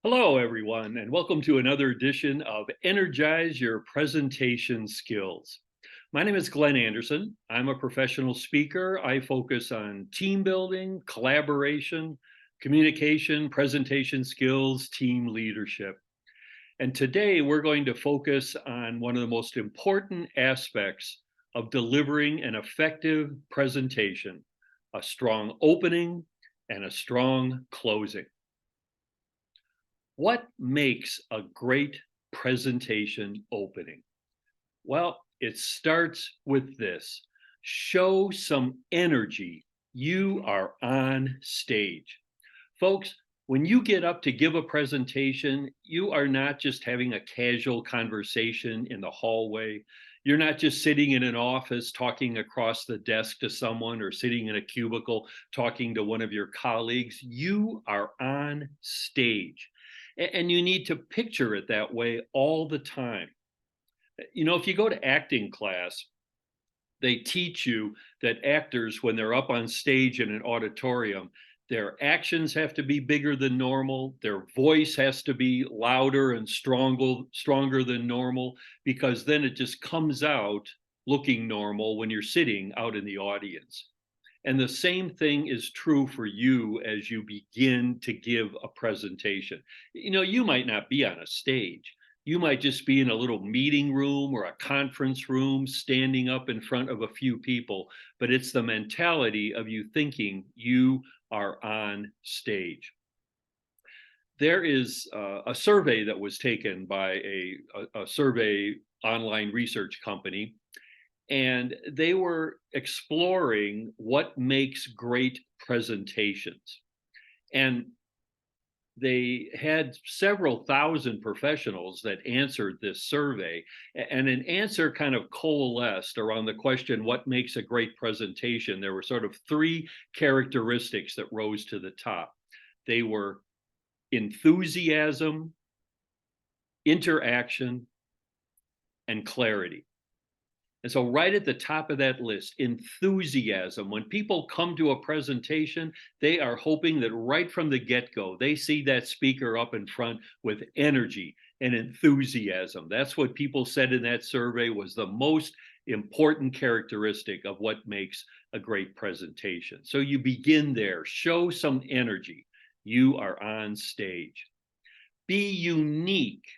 Hello, everyone, and welcome to another edition of Energize Your Presentation Skills. My name is Glenn Anderson. I'm a professional speaker. I focus on team building, collaboration, communication, presentation skills, team leadership. And today we're going to focus on one of the most important aspects of delivering an effective presentation, a strong opening and a strong closing. What makes a great presentation opening? Well, it starts with this. Show some energy. You are on stage. Folks, when you get up to give a presentation, you are not just having a casual conversation in the hallway. You're not just sitting in an office talking across the desk to someone or sitting in a cubicle talking to one of your colleagues. You are on stage. And you need to picture it that way all the time. If you go to acting class, they teach you that actors, when they're up on stage in an auditorium, their actions have to be bigger than normal. Their voice has to be louder and stronger than normal, because then it just comes out looking normal when you're sitting out in the audience. And the same thing is true for you as you begin to give a presentation. You might not be on a stage. You might just be in a little meeting room or a conference room, standing up in front of a few people, but it's the mentality of you thinking you are on stage. There is a survey that was taken by a survey online research company, and they were exploring what makes great presentations. And they had several thousand professionals that answered this survey, and an answer kind of coalesced around the question, what makes a great presentation? There were sort of three characteristics that rose to the top. They were enthusiasm, interaction, and clarity. And so, right at the top of that list, enthusiasm. When people come to a presentation, they are hoping that right from the get go, they see that speaker up in front with energy and enthusiasm. That's what people said in that survey was the most important characteristic of what makes a great presentation. So, you begin there, show some energy. You are on stage. Be unique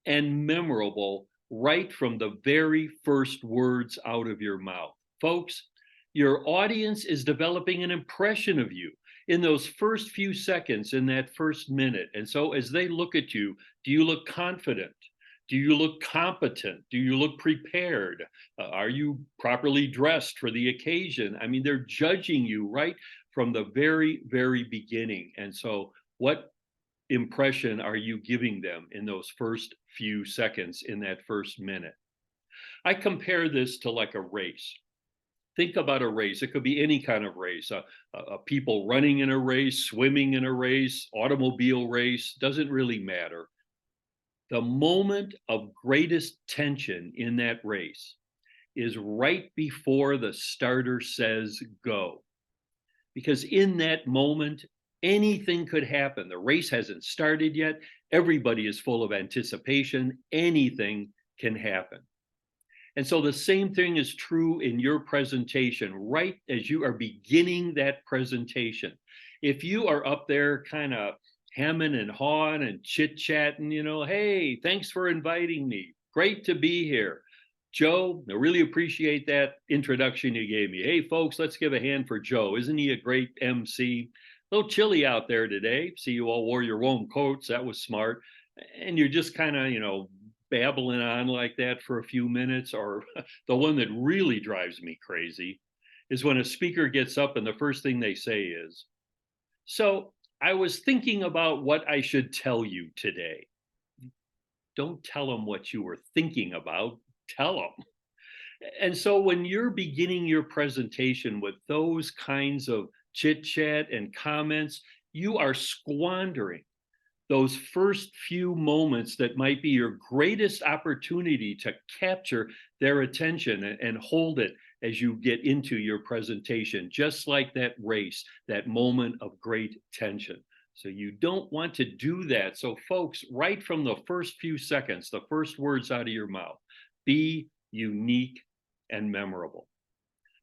and memorable right from the very first words out of your mouth. Folks, your audience is developing an impression of you in those first few seconds, in that first minute. And so as they look at you, do you look confident? Do you look competent? Do you look prepared? Are you properly dressed for the occasion? I mean, they're judging you right from the very, very beginning. And so, what impression are you giving them in those first few seconds, in that first minute? I compare this to like a race. Think about a race. It could be any kind of race, people running in a race, swimming in a race, automobile race, doesn't really matter. The moment of greatest tension in that race is right before the starter says go. Because in that moment, anything could happen. The race hasn't started yet. Everybody is full of anticipation. Anything can happen. And so the same thing is true in your presentation, right as you are beginning that presentation. If you are up there kind of hemming and hawing and chit-chatting, hey, thanks for inviting me. Great to be here. Joe, I really appreciate that introduction you gave me. Hey, folks, let's give a hand for Joe. Isn't he a great MC? A little chilly out there today. See, you all wore your warm coats. That was smart. And you're just kind of, babbling on like that for a few minutes. Or the one that really drives me crazy is when a speaker gets up and the first thing they say is, so I was thinking about what I should tell you today. Don't tell them what you were thinking about. Tell them. And so when you're beginning your presentation with those kinds of chit chat and comments, you are squandering those first few moments that might be your greatest opportunity to capture their attention and hold it as you get into your presentation, just like that race, that moment of great tension. So you don't want to do that. So folks, right from the first few seconds, the first words out of your mouth, be unique and memorable.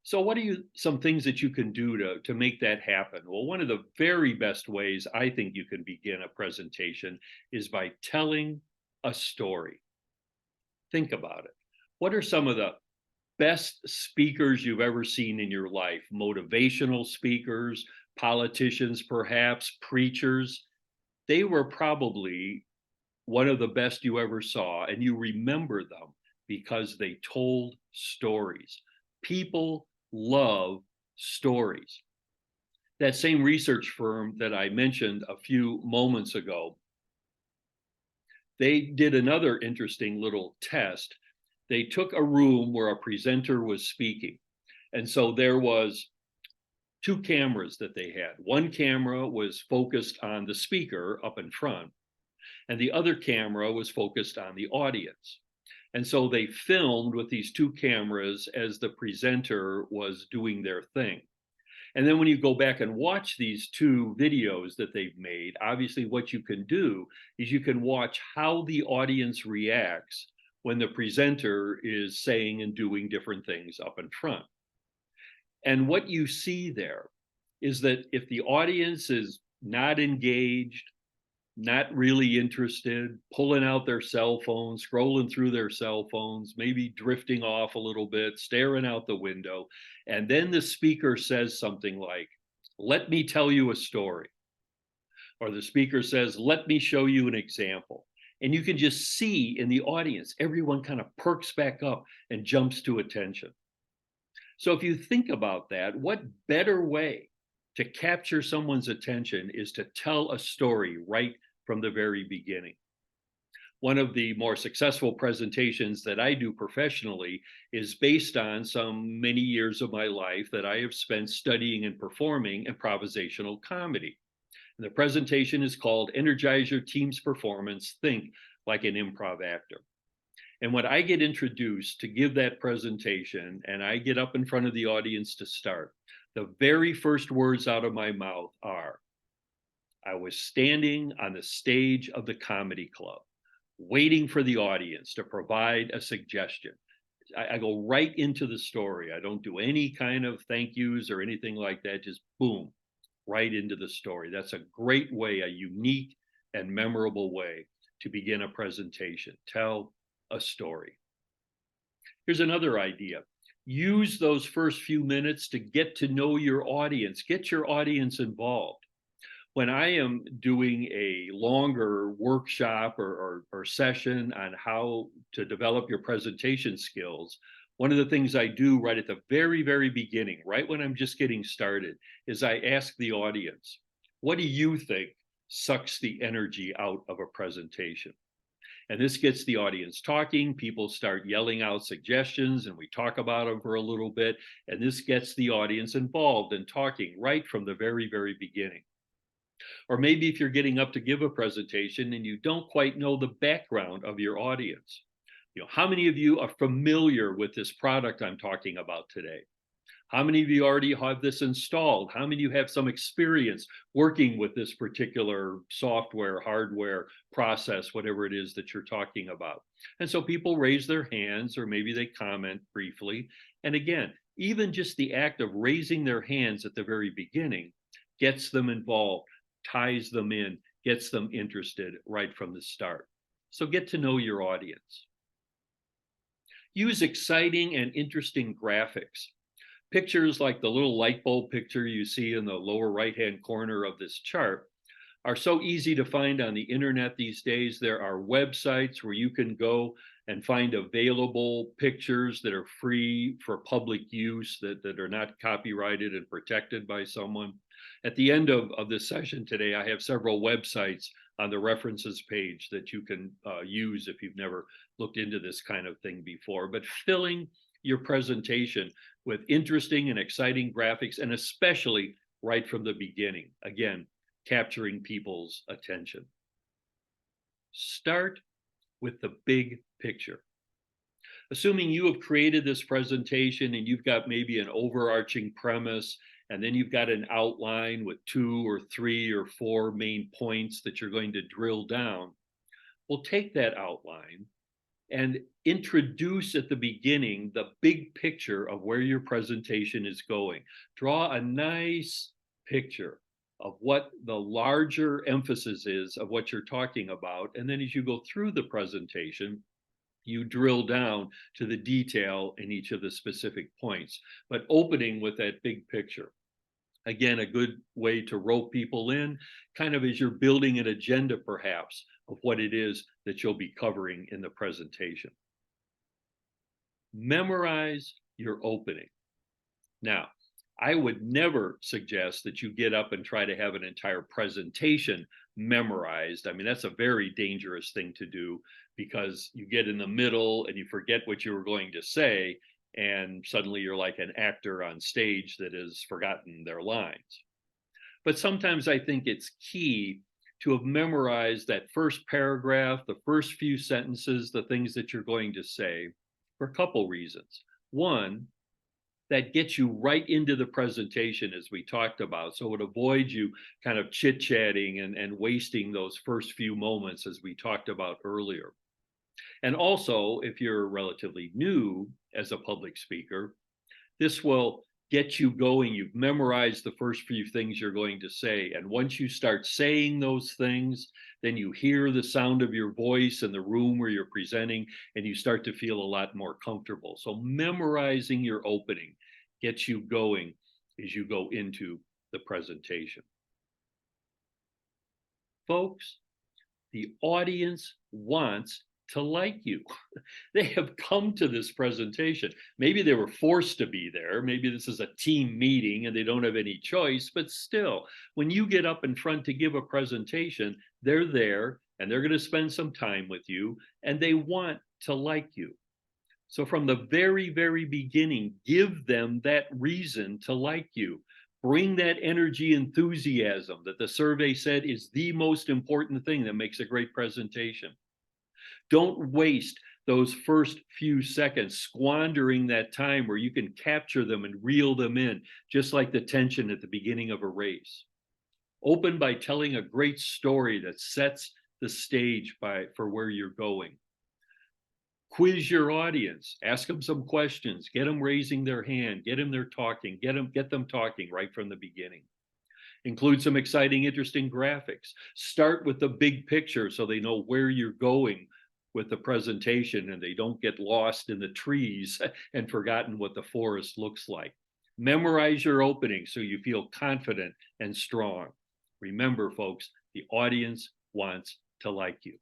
So what are some things that you can do to make that happen? Well, one of the very best ways I think you can begin a presentation is by telling a story. Think about it. What are some of the best speakers you've ever seen in your life? Motivational speakers, politicians, perhaps preachers. They were probably one of the best you ever saw, and you remember them because they told stories. People love stories. That same research firm that I mentioned a few moments ago, they did another interesting little test. They took a room where a presenter was speaking. And so there was two cameras that they had. One camera was focused on the speaker up in front, and the other camera was focused on the audience. And so they filmed with these two cameras as the presenter was doing their thing. And then when you go back and watch these two videos that they've made, obviously what you can do is you can watch how the audience reacts when the presenter is saying and doing different things up in front. And what you see there is that if the audience is not engaged, not really interested, pulling out their cell phones, scrolling through their cell phones, maybe drifting off a little bit, staring out the window. And then the speaker says something like, "Let me tell you a story." Or the speaker says, "Let me show you an example." And you can just see in the audience, everyone kind of perks back up and jumps to attention. So if you think about that, what better way to capture someone's attention is to tell a story right from the very beginning. One of the more successful presentations that I do professionally is based on some many years of my life that I have spent studying and performing improvisational comedy. And the presentation is called Energize Your Team's Performance, Think Like an Improv Actor. And when I get introduced to give that presentation and I get up in front of the audience to start, the very first words out of my mouth are, "I was standing on the stage of the comedy club, waiting for the audience to provide a suggestion." I go right into the story. I don't do any kind of thank yous or anything like that. Just boom, right into the story. That's a great way, a unique and memorable way to begin a presentation. Tell a story. Here's another idea. Use those first few minutes to get to know your audience, get your audience involved. When I am doing a longer workshop or session on how to develop your presentation skills, one of the things I do right at the very, very beginning, right when I'm just getting started, is I ask the audience, what do you think sucks the energy out of a presentation? And this gets the audience talking. People start yelling out suggestions and we talk about them for a little bit. And this gets the audience involved and talking right from the very, very beginning. Or maybe if you're getting up to give a presentation and you don't quite know the background of your audience. How many of you are familiar with this product I'm talking about today? How many of you already have this installed? How many of you have some experience working with this particular software, hardware, process, whatever it is that you're talking about? And so people raise their hands or maybe they comment briefly. And again, even just the act of raising their hands at the very beginning gets them involved, ties them in, gets them interested right from the start. So get to know your audience. Use exciting and interesting graphics. Pictures like the little light bulb picture you see in the lower right-hand corner of this chart are so easy to find on the internet these days. There are websites where you can go and find available pictures that are free for public use, that are not copyrighted and protected by someone. At the end of this session today, I have several websites on the references page that you can use if you've never looked into this kind of thing before. But filling your presentation with interesting and exciting graphics, and especially right from the beginning. Again, capturing people's attention. Start with the big picture. Assuming you have created this presentation and you've got maybe an overarching premise and then you've got an outline with 2 or 3 or 4 main points that you're going to drill down. Well, take that outline and introduce at the beginning the big picture of where your presentation is going. Draw a nice picture of what the larger emphasis is of what you're talking about. And then as you go through the presentation, you drill down to the detail in each of the specific points, but opening with that big picture. Again, a good way to rope people in, kind of as you're building an agenda, perhaps, of what it is that you'll be covering in the presentation. Memorize your opening. Now, I would never suggest that you get up and try to have an entire presentation memorized. I mean, that's a very dangerous thing to do, because you get in the middle and you forget what you were going to say, and suddenly you're like an actor on stage that has forgotten their lines. But sometimes I think it's key to have memorized that first paragraph, the first few sentences, the things that you're going to say, for a couple reasons. One, that gets you right into the presentation, as we talked about. So it avoids you kind of chit-chatting and wasting those first few moments, as we talked about earlier. And also, if you're relatively new as a public speaker, this will get you going. You've memorized the first few things you're going to say. And once you start saying those things, then you hear the sound of your voice in the room where you're presenting, and you start to feel a lot more comfortable. So memorizing your opening gets you going as you go into the presentation. Folks, the audience wants to like you. They have come to this presentation. Maybe they were forced to be there. Maybe this is a team meeting and they don't have any choice, but still, when you get up in front to give a presentation, they're there and they're going to spend some time with you, and they want to like you. So from the very, very beginning, give them that reason to like you. Bring that energy, enthusiasm that the survey said is the most important thing that makes a great presentation. Don't waste those first few seconds squandering that time where you can capture them and reel them in, just like the tension at the beginning of a race. Open by telling a great story that sets the stage for where you're going. Quiz your audience, ask them some questions, get them raising their hand, get them talking, get them talking right from the beginning. Include some exciting, interesting graphics. Start with the big picture so they know where you're going with the presentation and they don't get lost in the trees and forgotten what the forest looks like. Memorize your opening so you feel confident and strong. Remember, folks, the audience wants to like you.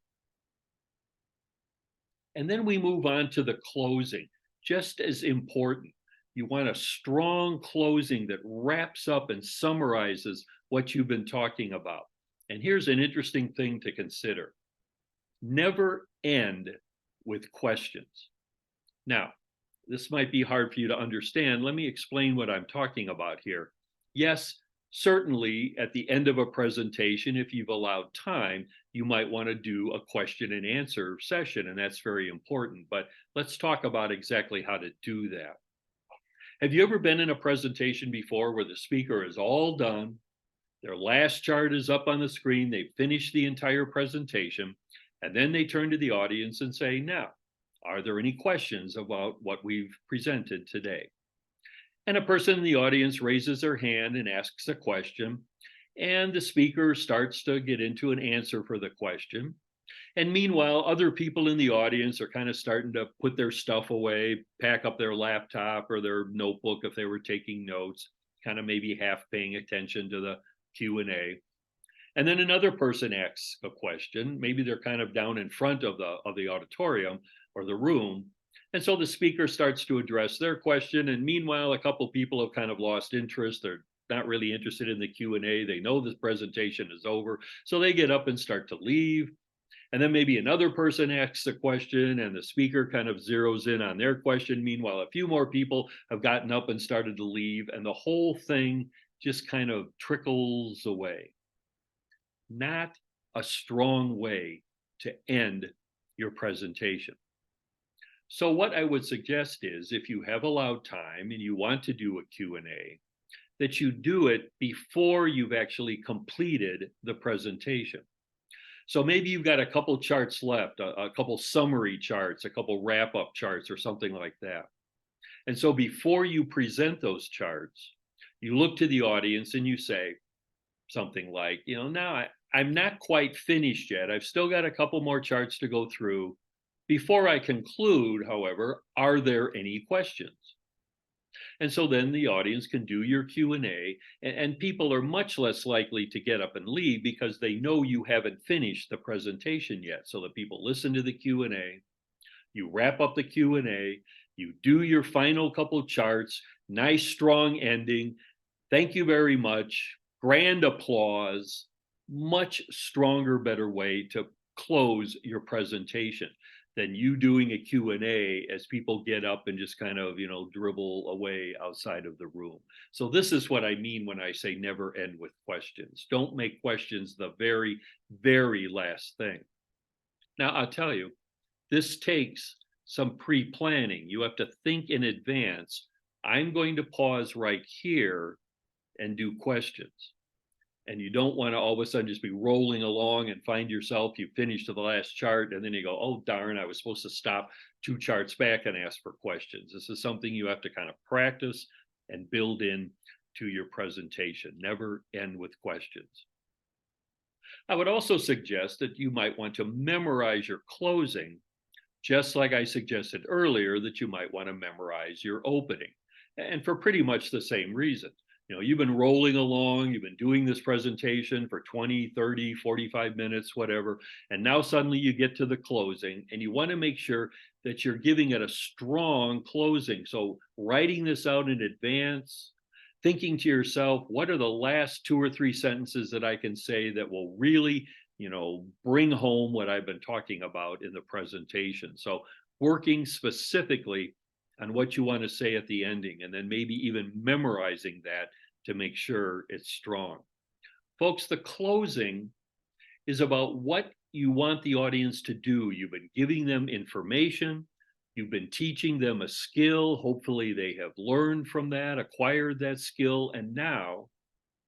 And then we move on to the closing, just as important. You want a strong closing that wraps up and summarizes what you've been talking about. And here's an interesting thing to consider. Never end with questions. Now, this might be hard for you to understand. Let me explain what I'm talking about here. Yes, certainly at the end of a presentation, if you've allowed time, you might want to do a question and answer session, and that's very important. But let's talk about exactly how to do that. Have you ever been in a presentation before where the speaker is all done, their last chart is up on the screen, they've finished the entire presentation, and then they turn to the audience and say, now, are there any questions about what we've presented today? And a person in the audience raises their hand and asks a question, and the speaker starts to get into an answer for the question. And meanwhile, other people in the audience are kind of starting to put their stuff away, pack up their laptop or their notebook if they were taking notes, kind of maybe half paying attention to the Q&A. And then another person asks a question. Maybe they're kind of down in front of the auditorium or the room. And so the speaker starts to address their question. And meanwhile, a couple of people have kind of lost interest. They're not really interested in the Q&A. They know this presentation is over. So they get up and start to leave. And then maybe another person asks a question and the speaker kind of zeroes in on their question. Meanwhile, a few more people have gotten up and started to leave. And the whole thing just kind of trickles away. Not a strong way to end your presentation. So what I would suggest is, if you have allowed time and you want to do a Q&A, that you do it before you've actually completed the presentation. So maybe you've got a couple charts left, a couple summary charts, a couple wrap-up charts or something like that. And so before you present those charts, you look to the audience and you say something like, now I'm not quite finished yet. I've still got a couple more charts to go through. Before I conclude, however, are there any questions? And so then the audience can do your Q&A, and people are much less likely to get up and leave because they know you haven't finished the presentation yet. So the people listen to the Q&A, you wrap up the Q&A, you do your final couple charts, nice strong ending. Thank you very much. Grand applause. Much stronger, better way to close your presentation than you doing a Q&A as people get up and just kind of, dribble away outside of the room. So this is what I mean when I say never end with questions. Don't make questions the very, very last thing. Now, I'll tell you, this takes some pre-planning. You have to think in advance. I'm going to pause right here and do questions. And you don't want to all of a sudden just be rolling along and find yourself, you finish to the last chart, and then you go, oh, darn, I was supposed to stop 2 charts back and ask for questions. This is something you have to kind of practice and build in to your presentation. Never end with questions. I would also suggest that you might want to memorize your closing, just like I suggested earlier that you might want to memorize your opening, and for pretty much the same reason. You've been rolling along, you've been doing this presentation for 20, 30, 45 minutes, whatever, and now suddenly you get to the closing, and you want to make sure that you're giving it a strong closing. So writing this out in advance, thinking to yourself, what are the last 2 or 3 sentences that I can say that will really, bring home what I've been talking about in the presentation. So working specifically on what you want to say at the ending, and then maybe even memorizing that to make sure it's strong. Folks, the closing is about what you want the audience to do. You've been giving them information, you've been teaching them a skill. Hopefully they have learned from that, acquired that skill, and now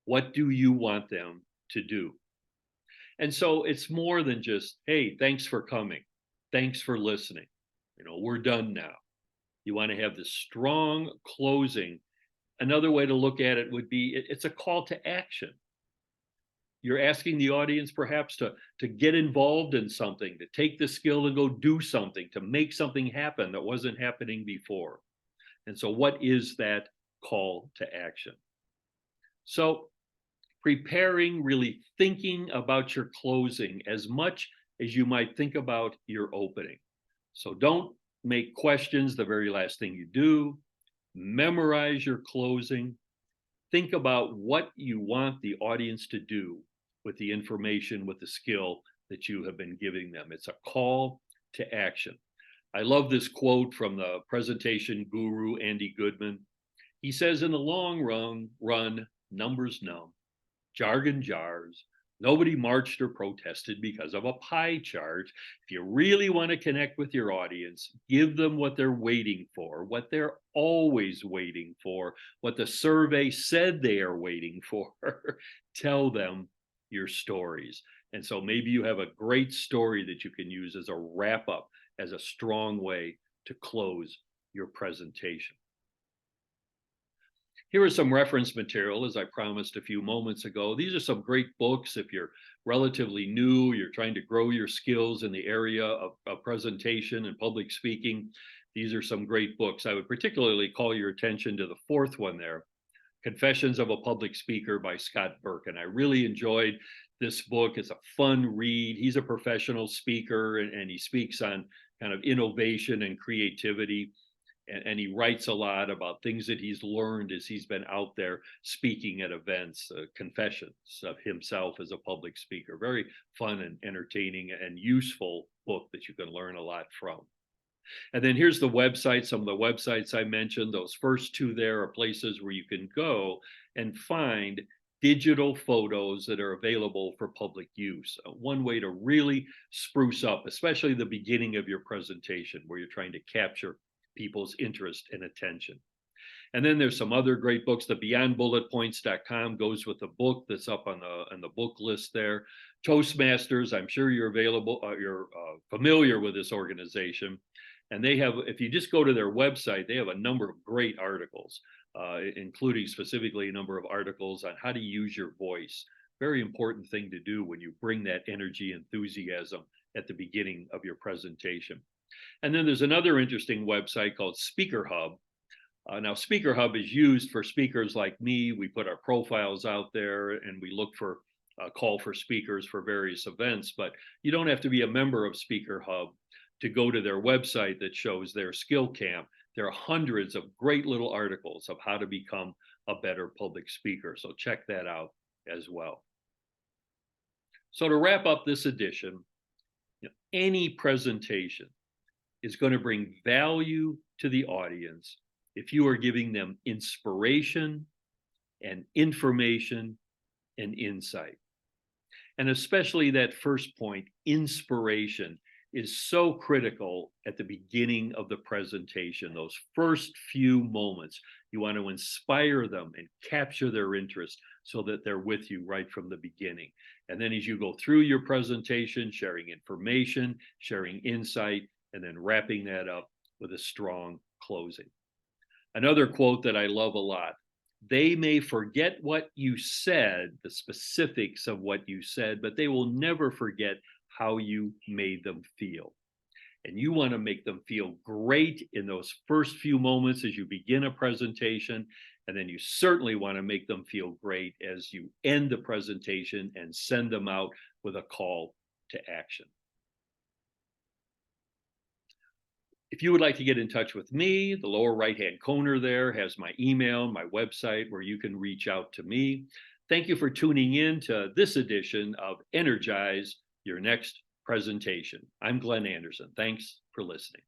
what do you want them to do? And so it's more than just, hey, thanks for coming, thanks for listening, we're done now. You want to have this strong closing. Another way to look at it would be it's a call to action. You're asking the audience perhaps to get involved in something, to take the skill and go do something, to make something happen that wasn't happening before. And so what is that call to action? So preparing, really thinking about your closing as much as you might think about your opening. So don't make questions the very last thing you do. Memorize your closing. Think about what you want the audience to do with the information, with the skill that you have been giving them. It's a call to action. I love this quote from the presentation guru, Andy Goodman. He says, in the long run, numbers numb, jargon jars. Nobody marched or protested because of a pie chart. If you really want to connect with your audience, give them what they're waiting for, what they're always waiting for, what the survey said they are waiting for. Tell them your stories. And so maybe you have a great story that you can use as a wrap up, as a strong way to close your presentation. Here is some reference material, as I promised a few moments ago. These are some great books if you're relatively new, you're trying to grow your skills in the area of presentation and public speaking. These are some great books. I would particularly call your attention to the 4th one there, Confessions of a Public Speaker by Scott Berkun. I really enjoyed this book. It's a fun read. He's a professional speaker, and he speaks on kind of innovation and creativity. And he writes a lot about things that he's learned as he's been out there speaking at events, confessions of himself as a public speaker. Very fun and entertaining and useful book that you can learn a lot from. And then here's the website, some of the websites I mentioned. Those first 2 there are places where you can go and find digital photos that are available for public use. One way to really spruce up, especially the beginning of your presentation where you're trying to capture people's interest and attention. And then there's some other great books. The beyondbulletpoints.com goes with the book that's up on the book list there. Toastmasters, I'm sure you're familiar with this organization. And they have, if you just go to their website, they have a number of great articles, including specifically a number of articles on how to use your voice. Very important thing to do when you bring that energy, enthusiasm at the beginning of your presentation. And then there's another interesting website called Speaker Hub. Now, Speaker Hub is used for speakers like me. We put our profiles out there and we look for call for speakers for various events, but you don't have to be a member of Speaker Hub to go to their website that shows their skill camp. There are hundreds of great little articles of how to become a better public speaker. So check that out as well. So to wrap up this edition, any presentation is going to bring value to the audience if you are giving them inspiration and information and insight. And especially that first point, inspiration, is so critical at the beginning of the presentation. Those first few moments, you want to inspire them and capture their interest so that they're with you right from the beginning. And then as you go through your presentation, sharing information, sharing insight, and then wrapping that up with a strong closing. Another quote that I love a lot: they may forget what you said, the specifics of what you said, but they will never forget how you made them feel. And you want to make them feel great in those first few moments as you begin a presentation. And then you certainly want to make them feel great as you end the presentation and send them out with a call to action. If you would like to get in touch with me, the lower right-hand corner there has my email, my website, where you can reach out to me. Thank you for tuning in to this edition of Energize, your next presentation. I'm Glenn Anderson. Thanks for listening.